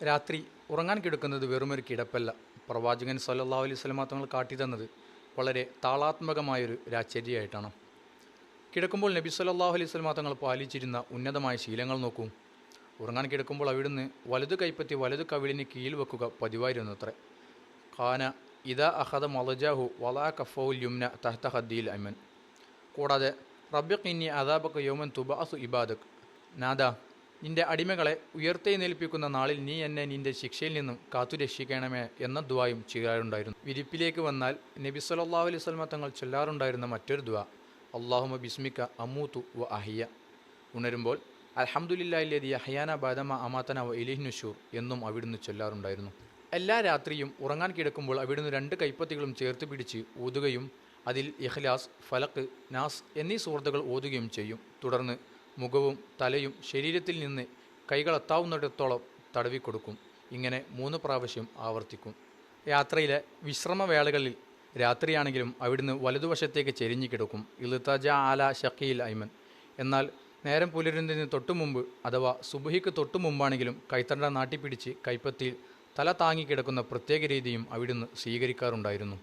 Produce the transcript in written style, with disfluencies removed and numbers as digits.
രാത്രി ഉറങ്ങാൻ കിടക്കുന്നത് വെറുമൊരു കിടപ്പല്ല. പ്രവാചകൻ സല്ലല്ലാഹു അലൈഹി വസല്ലമ തങ്ങൾ കാട്ടിത്തന്നത് വളരെ താളാത്മകമായൊരു രാച്ചര്യയായിട്ടാണ്. കിടക്കുമ്പോൾ നബി സല്ലല്ലാഹു അലൈഹി വസല്ലമ തങ്ങൾ പാലിച്ചിരുന്ന ഉന്നതമായ ശീലങ്ങൾ നോക്കൂ. ഉറങ്ങാൻ കിടക്കുമ്പോൾ അവിടുന്ന് വലതു കൈപ്പത്തി വലതു കവിളിന് കീഴിൽ വെക്കുക പതിവായിരുന്നു അത്രേ. ഖാന ഇദാ അഖദ മളജാഹു വലാ കഫൗൽ യുംന തഹ്ത ഖദ്ദിൽ അയ്മൻ. കൂടാതെ റബ്ബിഖ് ഇന്നി അദാബക യൗമൻ തുബഅസു ഇബാദക്. നാദാ, നിന്റെ അടിമകളെ ഉയർത്തെഴുന്നേൽപ്പിക്കുന്ന നാളിൽ നീ എന്നെ നിന്റെ ശിക്ഷയിൽ നിന്നും കാത്തുരക്ഷിക്കണമേ എന്ന ദുആയും ചെയ്യാറുണ്ടായിരുന്നു. വിരിപ്പിലേക്ക് വന്നാൽ നബി സല്ലല്ലാഹു അലൈഹി വസല്ലമ തങ്ങൾ ചൊല്ലാറുണ്ടായിരുന്ന മറ്റൊരു ദുആ അല്ലാഹുമ്മ ബിസ്മിക അമൂതു വ അഹിയ. ഉണരുമ്പോൾ അൽഹംദുലില്ലാഹില്ലദി അഹ്യാന ബഅദമ അമാതന വ ഇലൈഹി നുശൂർ എന്നും അവിടുന്ന് ചൊല്ലാറുണ്ടായിരുന്നു. എല്ലാ രാത്രിയും ഉറങ്ങാൻ കിടക്കുമ്പോൾ അവിടുന്ന് രണ്ട് കൈപ്പത്തികളും ചേർത്ത് പിടിച്ച് ഊതുകയും അതിൽ ഇഖ്ലാസ്, ഫലക്ക്, നാസ് എന്നീ സൂറത്തുകൾ ഓതുകയും ചെയ്യും. തുടർന്ന് മുഖവും തലയും ശരീരത്തിൽ നിന്ന് കൈകളെത്താവുന്നിടത്തോളം തടവിക്കൊടുക്കും. ഇങ്ങനെ 3 പ്രാവശ്യം ആവർത്തിക്കും. യാത്രയിലെ വിശ്രമവേളകളിൽ രാത്രിയാണെങ്കിലും അവിടുന്ന് വലതുവശത്തേക്ക് ചെരിഞ്ഞു കിടക്കും. ഇൽത്തജ ആല ഷഖീൽ ഐമൻ. എന്നാൽ നേരം പുലരുന്നതിന് തൊട്ടു മുമ്പ് അഥവാ സുബ്ഹിക്ക് തൊട്ടു മുമ്പാണെങ്കിലും കൈത്തണ്ട നാട്ടിപ്പിടിച്ച് കൈപ്പത്തിയിൽ തല താങ്ങി കിടക്കുന്ന പ്രത്യേക രീതിയും അവിടുന്ന് സ്വീകരിക്കാറുണ്ടായിരുന്നു.